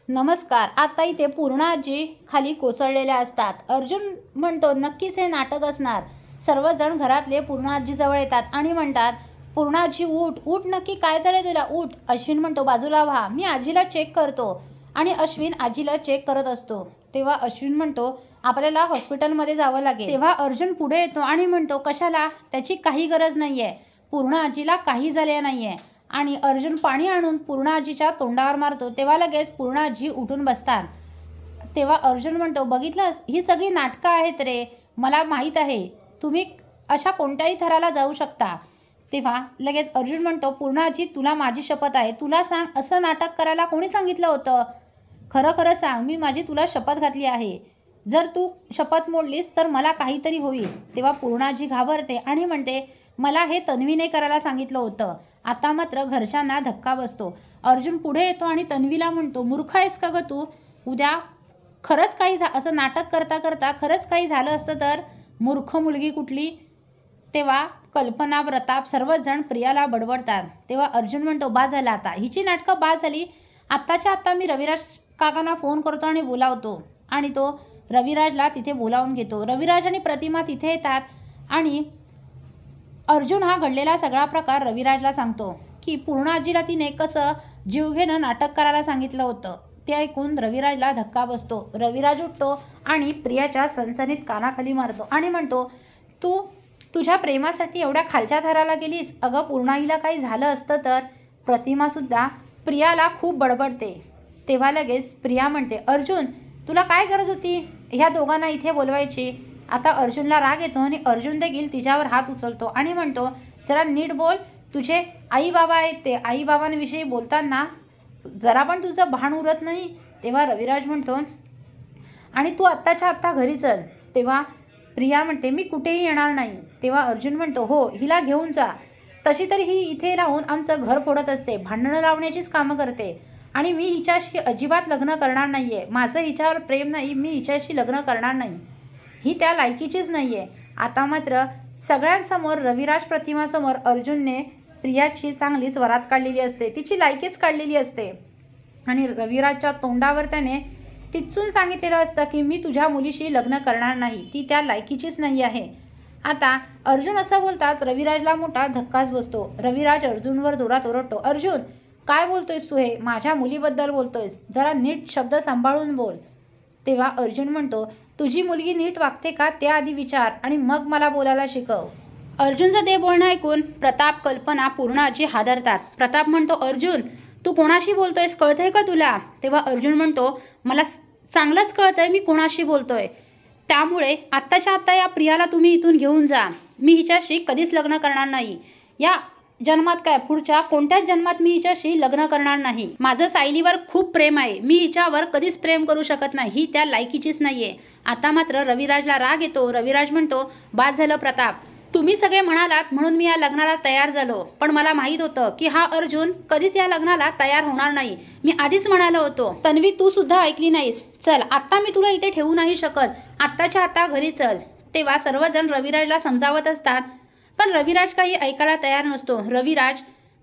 नमस्कार. आता इथे पूर्णा आजी खाली कोसळलेल्या असतात. अर्जुन म्हणतो नक्कीच हे नाटक असणार. सर्वजण घरातले पूर्णा आजीजवळ येतात आणि म्हणतात, पूर्णा आजी उठ उठ, नक्की काय झालंय तुला, उठ. अश्विन म्हणतो बाजूला व्हा, मी आजीला चेक करतो. आणि अश्विन आजीला चेक करत असतो. तेव्हा अश्विन म्हणतो आपल्याला हॉस्पिटलमध्ये जावं लागेल. तेव्हा अर्जुन पुढे येतो आणि म्हणतो कशाला, त्याची काही गरज नाहीये, पूर्णा आजीला काही झाले नाहीये. आणि अर्जुन पाणी आणून पूर्णा आजीच्या तोंडावर मारतो. तेव्हा लगेच पूर्णा आजी उठून बसतात. तेव्हा अर्जुन म्हणतो बघितलंस, ही सगळी नाटकं आहेत रे, मला माहीत आहे तुम्ही अशा कोणत्याही थराला जाऊ शकता. तेव्हा लगेच अर्जुन म्हणतो पूर्णा आजी तुला माझी शपथ आहे, तुला सांग असं नाटक करायला कोणी सांगितलं होतं, खरं खरं सांग, मी माझी तुला शपथ घातली आहे, जर तू शपथ मोडलीस तर मला काहीतरी होईल. तेव्हा पूर्णा आजी घाबरते आणि म्हणते मला हे तन्वीने करायला सांगितलं होतं. आता मात्र घरच्यांना धक्का बसतो. अर्जुन पुढे येतो आणि तन्वीला म्हणतो मूर्ख आहेस का गं तू, उद्या खरंच काही असं नाटक करता करता खरंच काही झालं असतं तर, मूर्ख मुलगी कुठली. तेव्हा कल्पना, प्रताप सर्वजण प्रियाला बडबडतात. तेव्हा अर्जुन म्हणतो बाद झाला, आता हिची नाटकं बाद झाली. आत्ताच्या आत्ता मी रविराज काकांना फोन करतो आणि बोलावतो. आणि तो रविराजला तिथे बोलावून घेतो. रविराज आणि प्रतिमा तिथे येतात आणि अर्जुन हा घडलेला सगळा प्रकार रविराजला सांगतो की पूर्णा आजीला तिने कसं जीवघेणं नाटक करायला सांगितलं होतं. ते ऐकून रविराजला धक्का बसतो. रविराज उठतो आणि प्रियाच्या सणसणीत कानाखाली मारतो आणि म्हणतो तू तुझ्या प्रेमासाठी एवढ्या खालच्या थराला गेलीस. अगं पूर्णाईला काही झालं असतं तर. प्रतिमासुद्धा प्रियाला खूप बडबडते. तेव्हा लगेच प्रिया म्हणते अर्जुन तुला काय गरज होती ह्या दोघांना इथे बोलवायची. आता अर्जुनला राग येतो आणि अर्जुन देखील तिच्यावर हात उचलतो आणि म्हणतो जरा नीट बोल, तुझे आई बाबा आहेत, ते आई बाबांविषयी बोलताना जरा पण तुझं भान उरत नाही. तेव्हा रविराज म्हणतो आणि तू आत्ताच्या आत्ता घरी चल. तेव्हा प्रिया म्हणते मी कुठेही येणार नाही. तेव्हा अर्जुन म्हणतो हो हिला घेऊन जा, तशी तरी ही इथे राहून आमचं घर फोडत असते, भांडणं लावण्याचीच कामं करते आणि मी हिच्याशी अजिबात लग्न करणार नाही आहे. माझं हिच्यावर प्रेम नाही, मी हिच्याशी लग्न करणार नाही, ही त्या लायकीचीच नाही आहे. आता मात्र सगळ्यांसमोर रविराज प्रतिमासमोर अर्जुनने प्रियाची चांगलीच वरात काढलेली असते, तिची लायकीच काढलेली असते. आणि रविराजच्या तोंडावर त्याने टिचून सांगितलेलं असतं की मी तुझ्या मुलीशी लग्न करणार नाही, ती त्या लायकीचीच नाही आहे. आता अर्जुन असं बोलतात रविराजला मोठा धक्काच बसतो. रविराज अर्जुनवर जोरात ओरडतो अर्जुन काय बोलतोयस तू, हे माझ्या मुलीबद्दल बोलतोयस, जरा नीट शब्द सांभाळून बोल. तेव्हा अर्जुन म्हणतो तुझी मुलगी नीट वागते का ते आधी विचार आणि मग मला बोलायला शिकव. अर्जुनचं ते बोलणं ऐकून प्रताप, कल्पना, पूर्णा आजी हादरतात. प्रताप म्हणतो अर्जुन तू कोणाशी बोलतोयस, कळतंय का तुला. तेव्हा अर्जुन म्हणतो मला चांगलंच कळतंय मी कोणाशी बोलतोय, त्यामुळे आत्ताच्या आत्ता या प्रियाला तुम्ही इथून घेऊन जा. मी हिच्याशी कधीच लग्न करणार नाही, या जन्मात काय पुढच्या कोणत्याच जन्मात मी हिच्याशी लग्न करणार नाही. माझं सायलीवर खूप प्रेम आहे, मी हिच्यावर कधीच प्रेम करू शकत नाही, ही त्या लायकीचीच नाहीये. आता मात्र रविराजला राग येतो. रविराज म्हणतो बाद झालं प्रताप, तुम्ही सगळे म्हणालात म्हणून मी या लग्नाला तयार झालो, पण मला माहीत होतं की हा अर्जुन कधीच या लग्नाला तयार होणार नाही, मी आधीच म्हणालो होतो. तन्वी तू सुद्धा ऐकली नाहीस, चल आत्ता मी तुला इथे ठेवू नाही शकत, आत्ताच्या आता घरी चल. तेव्हा सर्वजण रविराजला समजावत असतात पण रविराज काही ऐकायला तयार नसतो. रविराज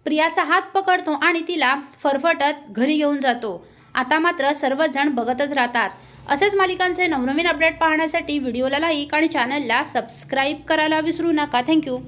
प्रियाचा हात पकडतो आणि तिला फरफटत घरी घेऊन जातो. आता मात्र सर्वजण बघतच राहतात. असेच मालिकांचे नवनवीन अपडेट पाहण्यासाठी व्हिडिओला लाईक आणि चॅनलला सबस्क्राईब करायला विसरू नका. थँक्यू.